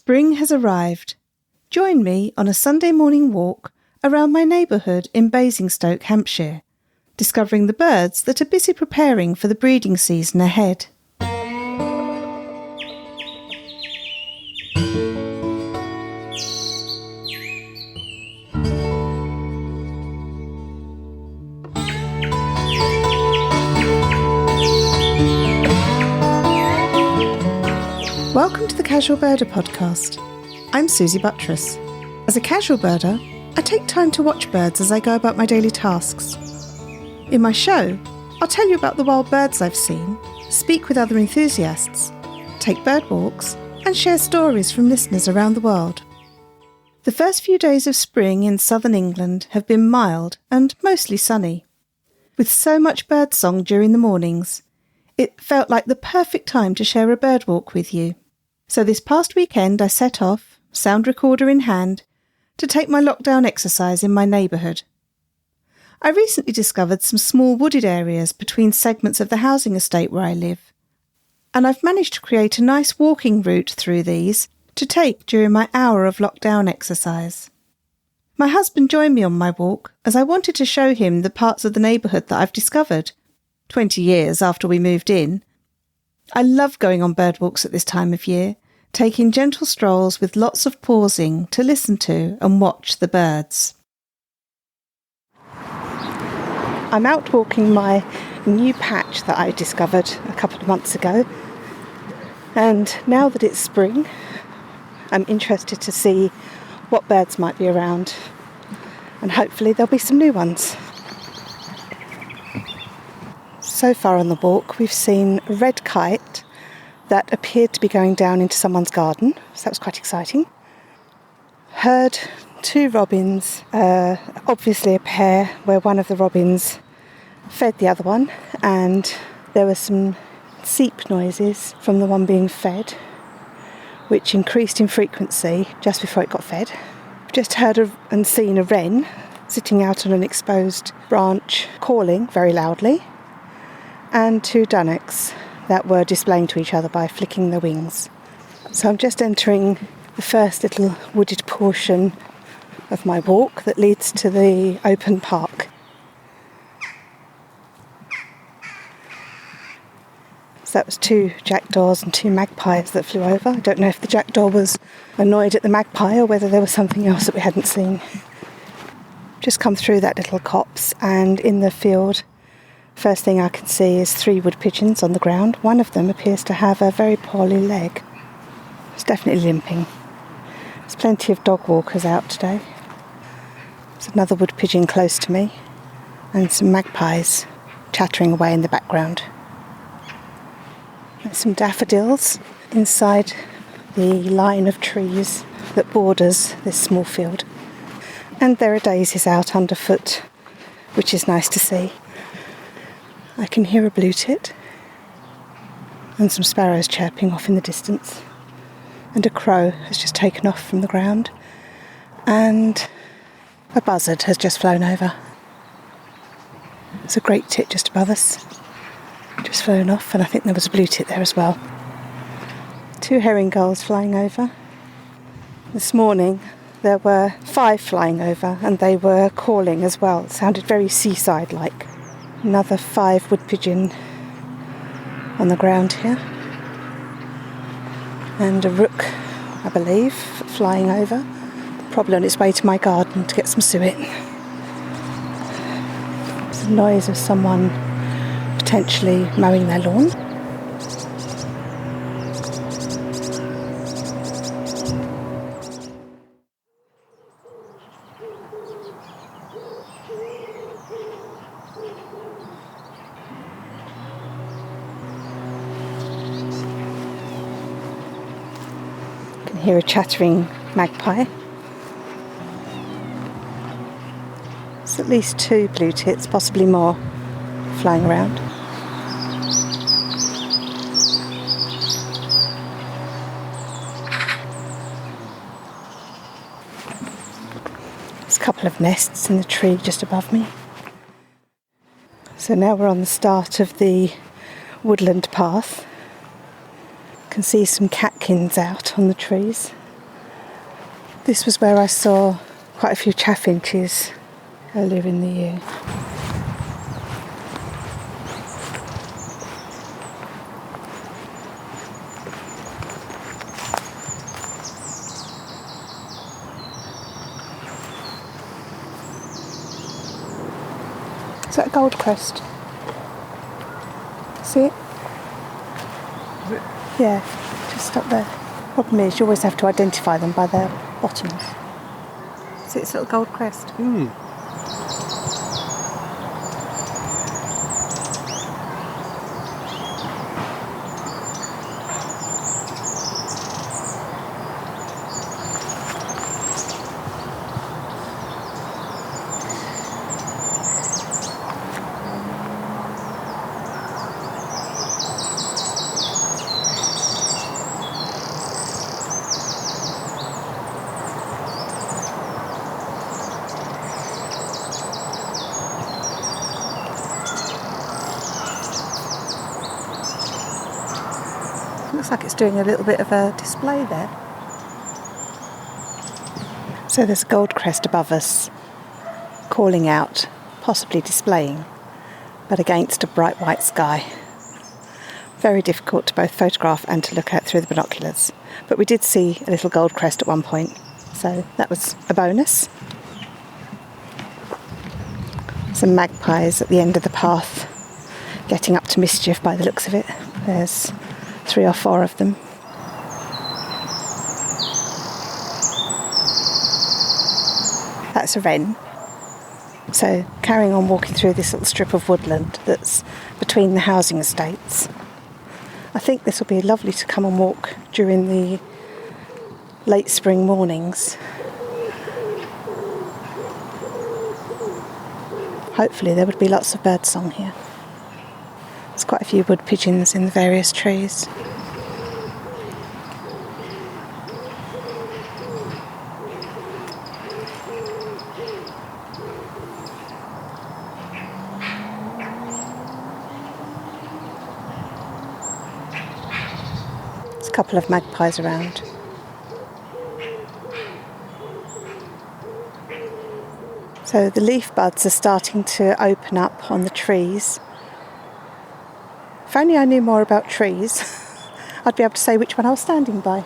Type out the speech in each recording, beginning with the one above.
Spring has arrived. Join me on a Sunday morning walk around my neighbourhood in Basingstoke, Hampshire, discovering the birds that are busy preparing for the breeding season ahead. Welcome to the Casual Birder podcast. I'm Suzy Buttress. As a casual birder, I take time to watch birds as I go about my daily tasks. In my show, I'll tell you about the wild birds I've seen, speak with other enthusiasts, take bird walks, and share stories from listeners around the world. The first few days of spring in southern England have been mild and mostly sunny. With so much birdsong during the mornings, it felt like the perfect time to share a bird walk with you. So this past weekend I set off, sound recorder in hand, to take my lockdown exercise in my neighbourhood. I recently discovered some small wooded areas between segments of the housing estate where I live, and I've managed to create a nice walking route through these to take during my hour of lockdown exercise. My husband joined me on my walk as I wanted to show him the parts of the neighbourhood that I've discovered, 20 years after we moved in. I love going on bird walks at this time of year, taking gentle strolls with lots of pausing to listen to and watch the birds. I'm out walking my new patch that I discovered a couple of months ago, and now that it's spring, I'm interested to see what birds might be around, and hopefully there'll be some new ones. So far on the walk, we've seen a red kite that appeared to be going down into someone's garden, so that was quite exciting. Heard two robins, obviously a pair, where one of the robins fed the other one, and there were some seep noises from the one being fed, which increased in frequency just before it got fed. Just heard and seen a wren sitting out on an exposed branch calling very loudly, and two dunnocks that were displaying to each other by flicking their wings. So I'm just entering the first little wooded portion of my walk that leads to the open park. So that was two jackdaws and two magpies that flew over. I don't know if the jackdaw was annoyed at the magpie or whether there was something else that we hadn't seen. Just come through that little copse, and in the field, first thing I can see is three wood pigeons on the ground. One of them appears to have a very poorly leg. It's definitely limping. There's plenty of dog walkers out today. There's another wood pigeon close to me, and some magpies chattering away in the background. There's some daffodils inside the line of trees that borders this small field. And there are daisies out underfoot, which is nice to see. I can hear a blue tit and some sparrows chirping off in the distance, and a crow has just taken off from the ground, and a buzzard has just flown over. There's a great tit just above us, just flown off, and I think there was a blue tit there as well. Two herring gulls flying over. This morning there were 5 flying over, and they were calling as well. It sounded very seaside-like. Another 5 wood pigeon on the ground here, and a rook, I believe, flying over, probably on its way to my garden to get some suet. There's the noise of someone potentially mowing their lawn. Hear a chattering magpie. There's at least 2 blue tits, possibly more, flying around. There's a couple of nests in the tree just above me. So now we're on the start of the woodland path. Can see some catkins out on the trees. This was where I saw quite a few chaffinches earlier in the year. Is that a Goldcrest? See it? Is it? Yeah, just up there. Problem is, you always have to identify them by their bottoms. See, it's a little Goldcrest. Looks like it's doing a little bit of a display there. So there's a Goldcrest above us, calling out, possibly displaying, but against a bright white sky. Very difficult to both photograph and to look at through the binoculars. But we did see a little Goldcrest at one point, so that was a bonus. Some magpies at the end of the path, getting up to mischief by the looks of it. There's 3 or 4 of them. That's a wren. So carrying on walking through this little strip of woodland that's between the housing estates. I think this will be lovely to come and walk during the late spring mornings. Hopefully there would be lots of birdsong here. There's quite a few wood pigeons in the various trees. There's a couple of magpies around. So the leaf buds are starting to open up on the trees. If only I knew more about trees, I'd be able to say which one I was standing by.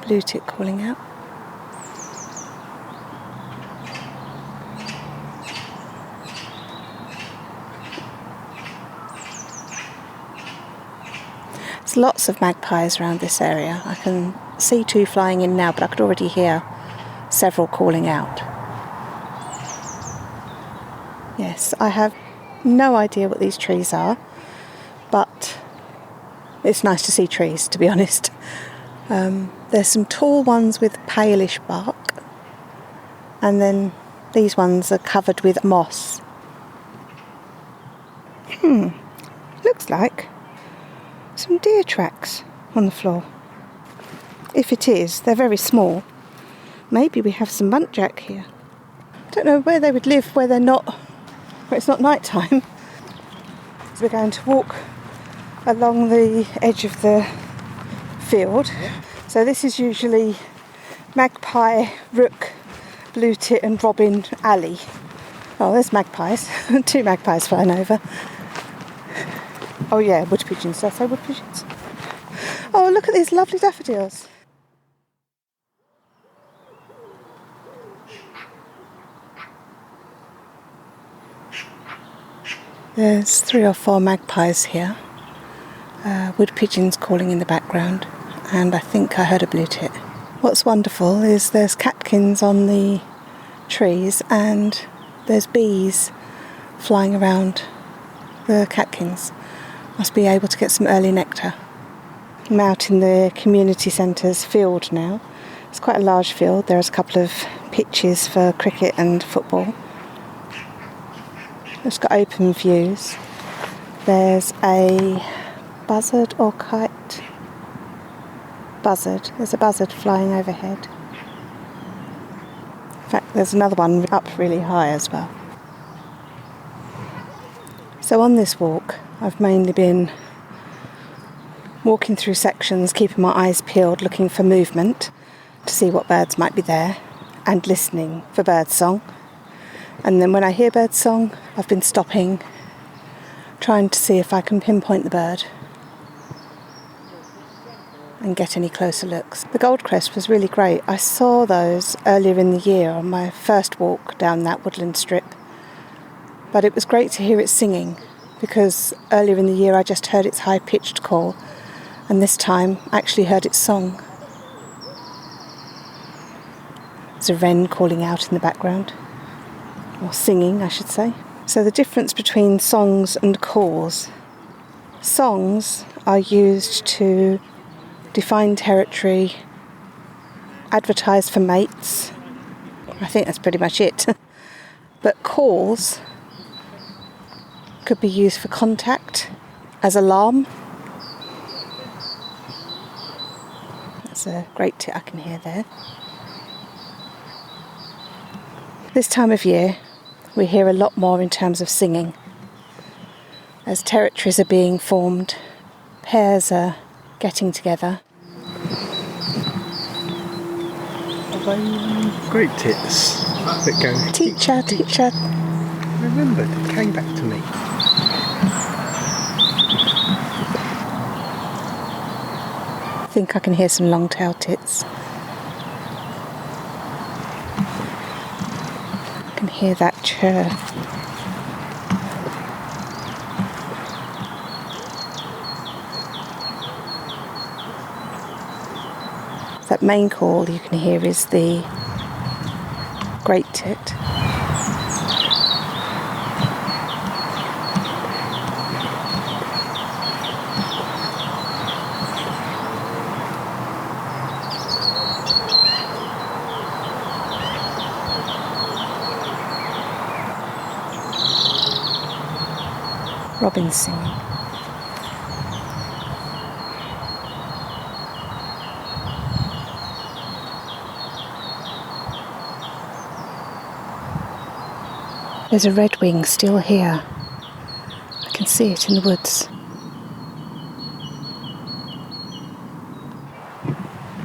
Blue tit calling out. There's lots of magpies around this area. I can see 2 flying in now, but I could already hear several calling out. Yes, I have no idea what these trees are, but it's nice to see trees, to be honest. There's some tall ones with palish bark, and then these ones are covered with moss. Looks like some deer tracks on the floor. If it is, they're very small. Maybe we have some muntjac here. Don't know where they would live where it's not night time. So we're going to walk along the edge of the field. So this is usually Magpie, Rook, Blue Tit and Robin alley. Oh, there's magpies. 2 magpies flying over. Oh yeah, wood pigeons. Did I say wood pigeons? Oh, look at these lovely daffodils. There's 3 or 4 magpies here. Wood pigeons calling in the background, and I think I heard a blue tit. What's wonderful is there's catkins on the trees and there's bees flying around the catkins. Must be able to get some early nectar. I'm out in the community centre's field now. It's quite a large field. There's a couple of pitches for cricket and football. It's got open views. There's a buzzard or kite. Buzzard. There's a buzzard flying overhead. In fact, there's another one up really high as well. So on this walk, I've mainly been walking through sections, keeping my eyes peeled, looking for movement. to see what birds might be there and listening for birdsong. And then when I hear birdsong, I've been stopping, trying to see if I can pinpoint the bird and get any closer looks. The Goldcrest was really great. I saw those earlier in the year on my first walk down that woodland strip. But it was great to hear it singing, because earlier in the year I just heard its high-pitched call, and this time I actually heard its song. There's a wren calling out in the background, or singing I should say. So the difference between songs and calls. Songs are used to define territory, advertise for mates. I think that's pretty much it. But calls could be used for contact, as alarm. That's a great tit I can hear there. This time of year we hear a lot more in terms of singing. As territories are being formed, pairs are getting together. Are they great tits that go... Teacher. I remembered, it came back to me. I think I can hear some long-tailed tits. I can hear that chirr. That main call you can hear is the great tit. Robin's singing. There's a redwing still here. I can see it in the woods.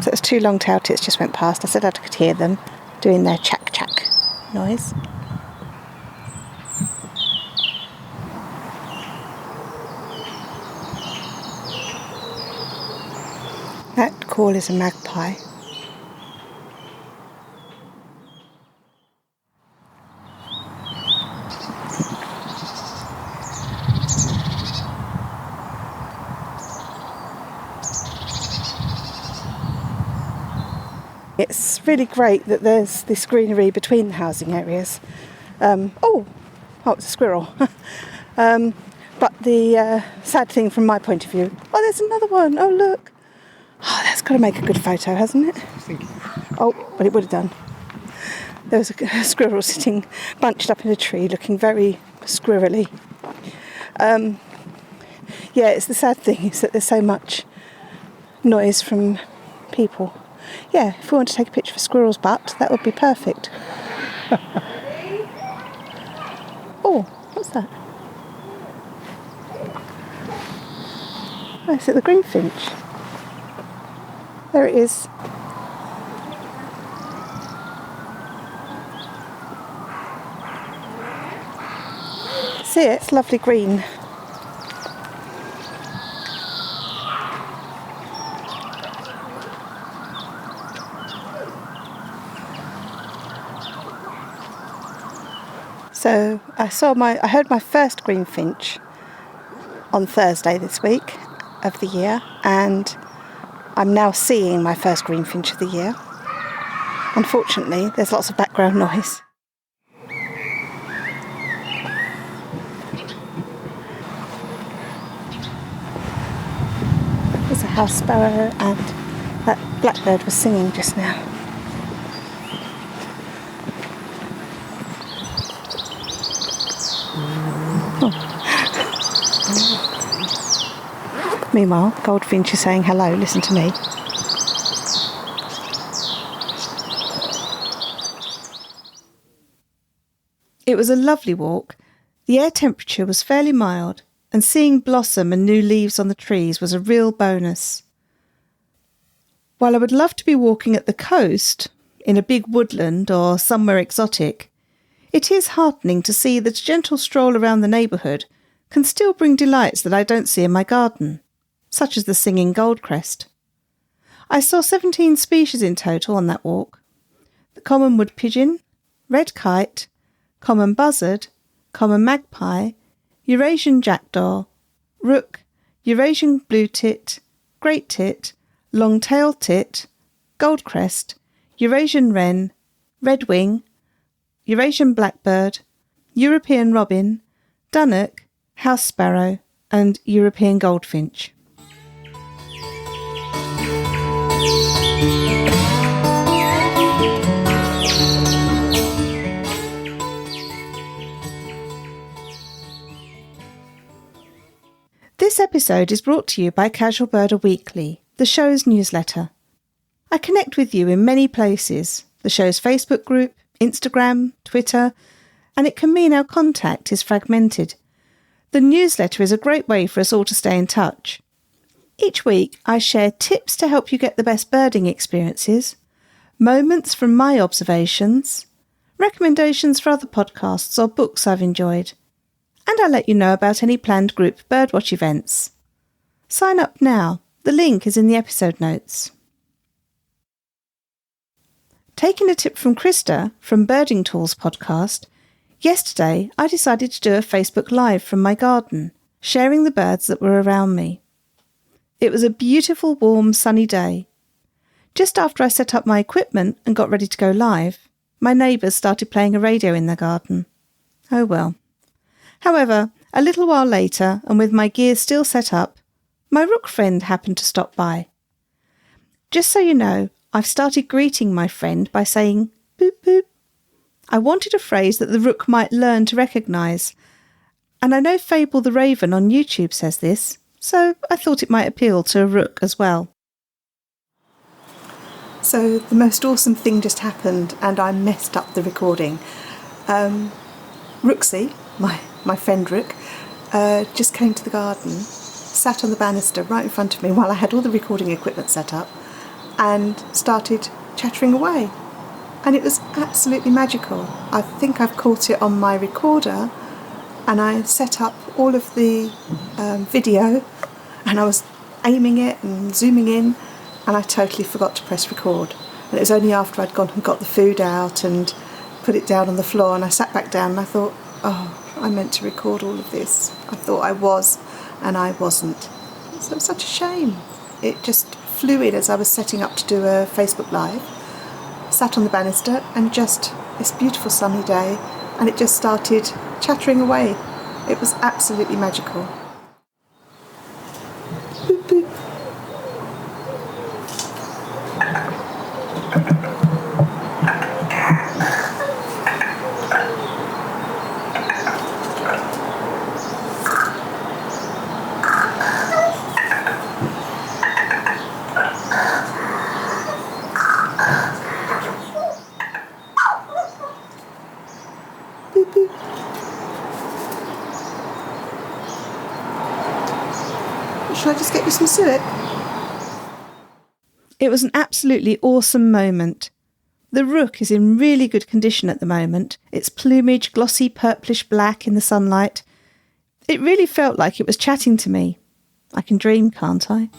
So those two long-tailed tits just went past. I said I could hear them doing their chack-chack noise. That call is a magpie. It's really great that there's this greenery between the housing areas. It's a squirrel. But the sad thing from my point of view, there's another one. Oh, look. Oh, that's got to make a good photo, hasn't it? Oh, but it would have done. There was a squirrel sitting bunched up in a tree looking very squirrely. It's the sad thing is that there's so much noise from people. Yeah, if we want to take a picture of a squirrel's butt, that would be perfect. Oh, what's that? Oh, is it the green finch? There it is. See it? It's lovely green. So I heard my first green finch on Thursday this week of the year, and I'm now seeing my first green finch of the year. Unfortunately, there's lots of background noise. There's a house sparrow, and that blackbird was singing just now. Meanwhile, Goldfinch is saying hello, listen to me. It was a lovely walk. The air temperature was fairly mild, and seeing blossom and new leaves on the trees was a real bonus. While I would love to be walking at the coast, in a big woodland or somewhere exotic, it is heartening to see that a gentle stroll around the neighbourhood can still bring delights that I don't see in my garden, such as the singing Goldcrest. I saw 17 species in total on that walk. The common wood pigeon, red kite, common buzzard, common magpie, Eurasian jackdaw, rook, Eurasian blue tit, great tit, long-tailed tit, Goldcrest, Eurasian wren, redwing, Eurasian blackbird, European robin, dunnock, house sparrow and European goldfinch. This episode is brought to you by Casual Birder Weekly, the show's newsletter. I connect with you in many places, the show's Facebook group, Instagram, Twitter, and it can mean our contact is fragmented. The newsletter is a great way for us all to stay in touch. Each week I share tips to help you get the best birding experiences, moments from my observations, recommendations for other podcasts or books I've enjoyed, and I let you know about any planned group birdwatch events. Sign up now. The link is in the episode notes. Taking a tip from Krista from Birding Tools podcast, yesterday I decided to do a Facebook Live from my garden, sharing the birds that were around me. It was a beautiful, warm, sunny day. Just after I set up my equipment and got ready to go live, my neighbours started playing a radio in their garden. Oh well. However, a little while later, and with my gear still set up, my rook friend happened to stop by. Just so you know, I've started greeting my friend by saying boop boop. I wanted a phrase that the rook might learn to recognise, and I know Fable the Raven on YouTube says this, so I thought it might appeal to a rook as well. So the most awesome thing just happened and I messed up the recording. Rooksy, my friend Rook, just came to the garden, sat on the banister right in front of me while I had all the recording equipment set up and started chattering away. And it was absolutely magical. I think I've caught it on my recorder and I set up all of the video and I was aiming it and zooming in and I totally forgot to press record. And it was only after I'd gone and got the food out and put it down on the floor and I sat back down and I thought, oh, I meant to record all of this. I thought I was and I wasn't. So it was such a shame. It just flew in as I was setting up to do a Facebook Live, sat on the banister and just this beautiful sunny day and it just started chattering away. It was absolutely magical. Boop, boop. Shall I just get you some suet? It was an absolutely awesome moment. The rook is in really good condition at the moment, its plumage glossy purplish black in the sunlight. It really felt like it was chatting to me. I can dream, can't I?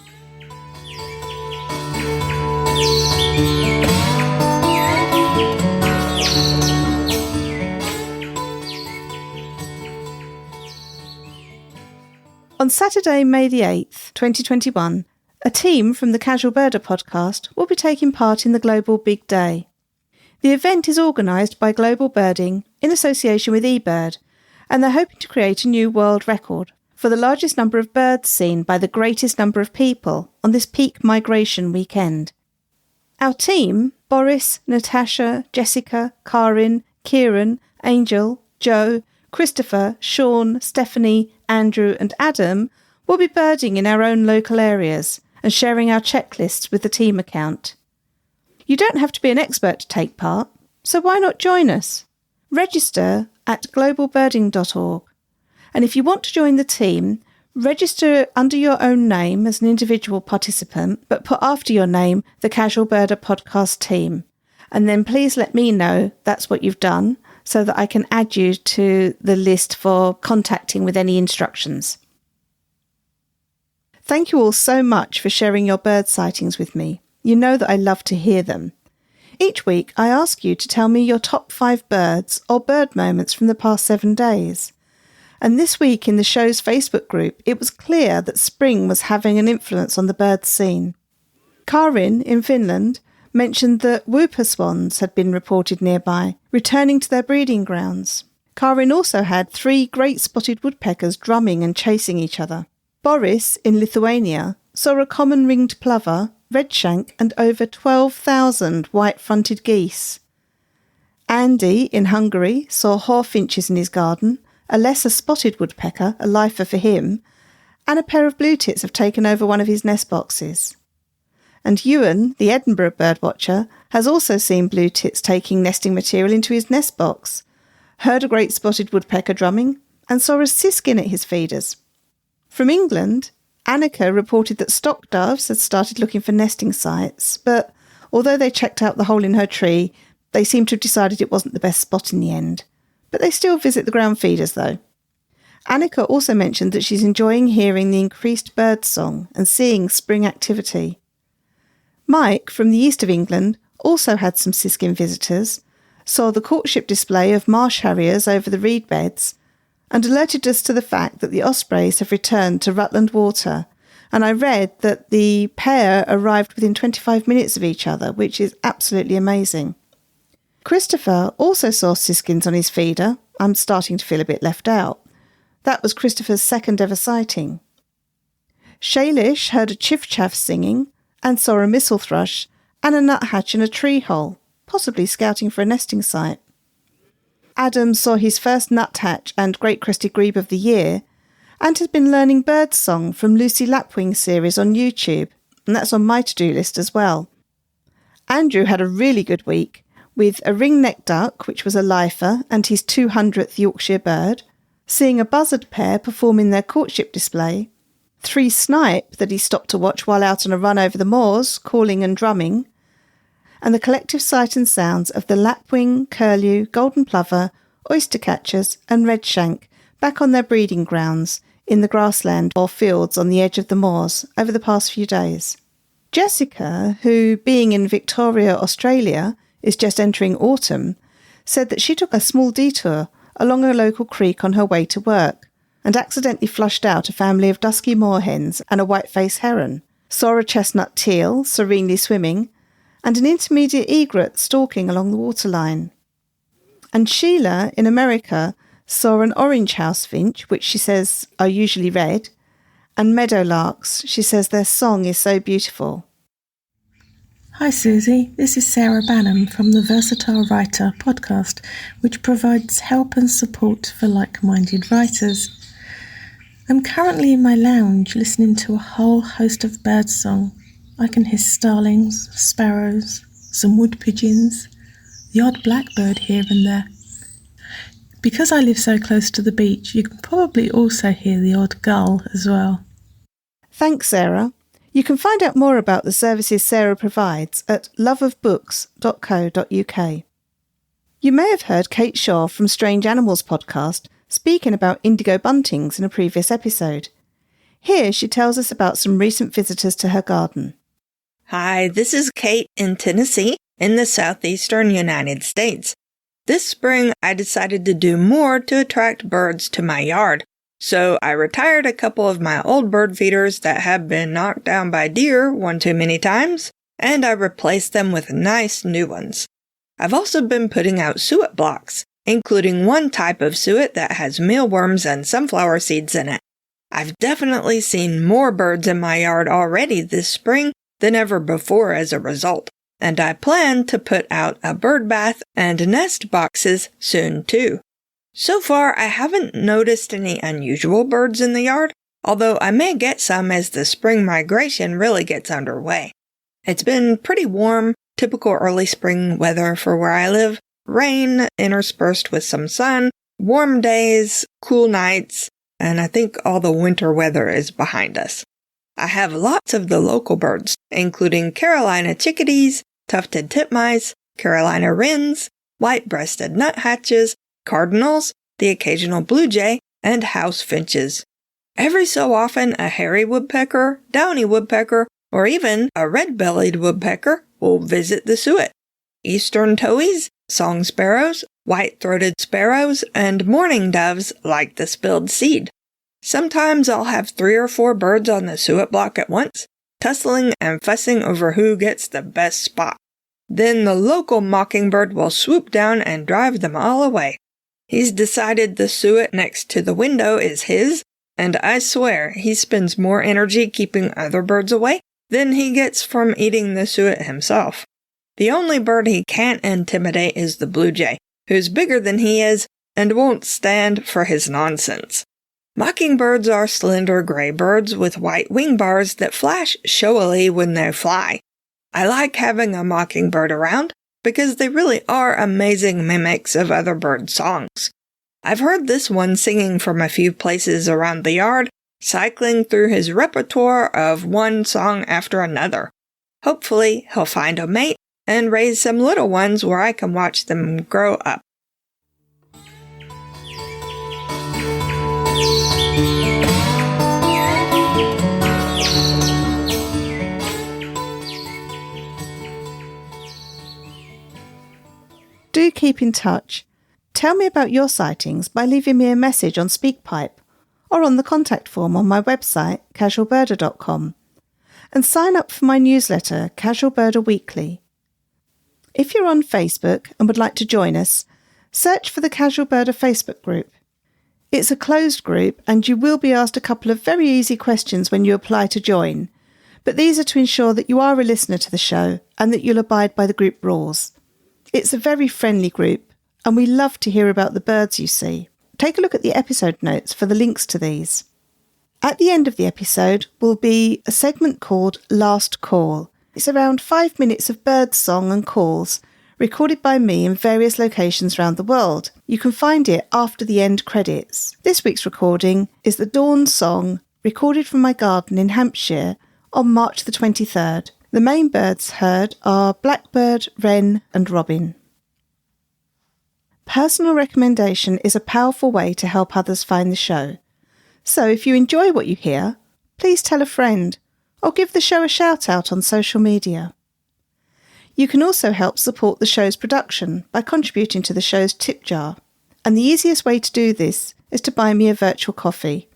On Saturday, May the 8th, 2021, a team from the Casual Birder podcast will be taking part in the Global Big Day. The event is organised by Global Birding in association with eBird, and they're hoping to create a new world record for the largest number of birds seen by the greatest number of people on this peak migration weekend. Our team, Boris, Natasha, Jessica, Karin, Kieran, Angel, Joe, Christopher, Sean, Stephanie, Andrew and Adam will be birding in our own local areas and sharing our checklists with the team account. You don't have to be an expert to take part, so why not join us? Register at globalbirding.org. And if you want to join the team, Register under your own name as an individual participant, but put after your name the Casual Birder podcast team. And then please let me know that's what you've done so that I can add you to the list for contacting with any instructions. Thank you all so much for sharing your bird sightings with me. You know that I love to hear them. Each week I ask you to tell me your top 5 birds or bird moments from the past 7 days. And this week in the show's Facebook group, it was clear that spring was having an influence on the bird scene. Karin in Finland mentioned that whooper swans had been reported nearby, returning to their breeding grounds. Karin also had 3 great spotted woodpeckers drumming and chasing each other. Boris in Lithuania saw a common ringed plover, redshank, and over 12,000 white-fronted geese. Andy in Hungary saw hawfinches in his garden, a lesser spotted woodpecker, a lifer for him, and a pair of blue tits have taken over one of his nest boxes. And Ewan, the Edinburgh birdwatcher, has also seen blue tits taking nesting material into his nest box, heard a great spotted woodpecker drumming, and saw a siskin at his feeders. From England, Annika reported that stock doves had started looking for nesting sites, but although they checked out the hole in her tree, they seemed to have decided it wasn't the best spot in the end. But they still visit the ground feeders, though. Annika also mentioned that she's enjoying hearing the increased bird song and seeing spring activity. Mike, from the east of England, also had some siskin visitors, saw the courtship display of marsh harriers over the reed beds, and alerted us to the fact that the ospreys have returned to Rutland Water, and I read that the pair arrived within 25 minutes of each other, which is absolutely amazing. Christopher also saw siskins on his feeder. I'm starting to feel a bit left out. That was Christopher's second ever sighting. Shalish heard a chiff-chaff singing and saw a missel thrush and a nuthatch in a tree hole, possibly scouting for a nesting site. Adam saw his first nuthatch and great crested grebe of the year and has been learning bird song from Lucy Lapwing's series on YouTube, and that's on my to-do list as well. Andrew had a really good week with a ring-necked duck, which was a lifer, and his 200th Yorkshire bird, seeing a buzzard pair performing their courtship display, 3 snipe that he stopped to watch while out on a run over the moors, calling and drumming, and the collective sight and sounds of the lapwing, curlew, golden plover, oystercatchers and redshank back on their breeding grounds in the grassland or fields on the edge of the moors over the past few days. Jessica, who, being in Victoria, Australia, is just entering autumn, said that she took a small detour along a local creek on her way to work and accidentally flushed out a family of dusky moorhens and a white-faced heron, saw a chestnut teal serenely swimming, and an intermediate egret stalking along the waterline. And Sheila, in America, saw an orange house finch, which she says are usually red, and meadowlarks. She says their song is so beautiful. Hi Suzy, this is Sarah Bannum from the Versatile Writer podcast, which provides help and support for like-minded writers. I'm currently in my lounge listening to a whole host of birdsong. I can hear starlings, sparrows, some wood pigeons, the odd blackbird here and there. Because I live so close to the beach, you can probably also hear the odd gull as well. Thanks, Sarah. You can find out more about the services Sarah provides at loveofbooks.co.uk. You may have heard Kate Shaw from Strange Animals podcast speaking about indigo buntings in a previous episode. Here she tells us about some recent visitors to her garden. Hi, this is Kate in Tennessee in the southeastern United States. This spring, I decided to do more to attract birds to my yard. So I retired a couple of my old bird feeders that had been knocked down by deer one too many times, and I replaced them with nice new ones. I've also been putting out suet blocks, including one type of suet that has mealworms and sunflower seeds in it. I've definitely seen more birds in my yard already this spring than ever before as a result, and I plan to put out a bird bath and nest boxes soon too. So far, I haven't noticed any unusual birds in the yard, although I may get some as the spring migration really gets underway. It's been pretty warm, typical early spring weather for where I live, rain interspersed with some sun, warm days, cool nights, and I think all the winter weather is behind us. I have lots of the local birds, including Carolina chickadees, tufted titmice, Carolina wrens, white-breasted nuthatches, cardinals, the occasional blue jay, and house finches. Every so often, a hairy woodpecker, downy woodpecker, or even a red-bellied woodpecker will visit the suet. Eastern towhees, song sparrows, white-throated sparrows, and mourning doves like the spilled seed. Sometimes I'll have 3 or 4 birds on the suet block at once, tussling and fussing over who gets the best spot. Then the local mockingbird will swoop down and drive them all away. He's decided the suet next to the window is his, and I swear he spends more energy keeping other birds away than he gets from eating the suet himself. The only bird he can't intimidate is the blue jay, who's bigger than he is and won't stand for his nonsense. Mockingbirds are slender gray birds with white wing bars that flash showily when they fly. I like having a mockingbird around because they really are amazing mimics of other bird songs. I've heard this one singing from a few places around the yard, cycling through his repertoire of one song after another. Hopefully, he'll find a mate and raise some little ones where I can watch them grow up. Do keep in touch. Tell me about your sightings by leaving me a message on SpeakPipe or on the contact form on my website, casualbirder.com, and sign up for my newsletter, Casual Birder Weekly. If you're on Facebook and would like to join us, search for the Casual Birder Facebook group. It's a closed group and you will be asked a couple of very easy questions when you apply to join, but these are to ensure that you are a listener to the show and that you'll abide by the group rules. It's a very friendly group, and we love to hear about the birds you see. Take a look at the episode notes for the links to these. At the end of the episode will be a segment called Last Call. It's around 5 minutes of bird song and calls, recorded by me in various locations around the world. You can find it after the end credits. This week's recording is the Dawn Song, recorded from my garden in Hampshire on March the 23rd. The main birds heard are blackbird, wren and robin. Personal recommendation is a powerful way to help others find the show. So if you enjoy what you hear, please tell a friend or give the show a shout out on social media. You can also help support the show's production by contributing to the show's tip jar. And the easiest way to do this is to buy me a virtual coffee.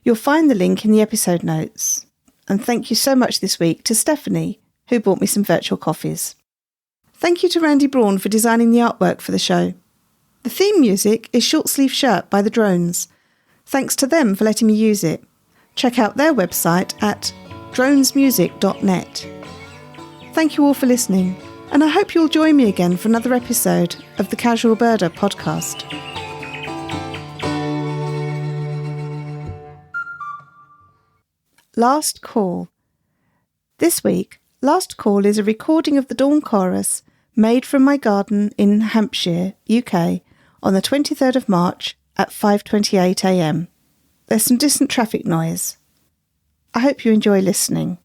You'll find the link in the episode notes. And thank you so much this week to Stephanie, who bought me some virtual coffees. Thank you to Randy Braun for designing the artwork for the show. The theme music is Short Sleeve Shirt by the Drones. Thanks to them for letting me use it. Check out their website at dronesmusic.net. Thank you all for listening, and I hope you'll join me again for another episode of the Casual Birder podcast. Last Call. This week, Last Call is a recording of the Dawn Chorus made from my garden in Hampshire, UK, on the 23rd of March at 5:28 a.m. There's some distant traffic noise. I hope you enjoy listening.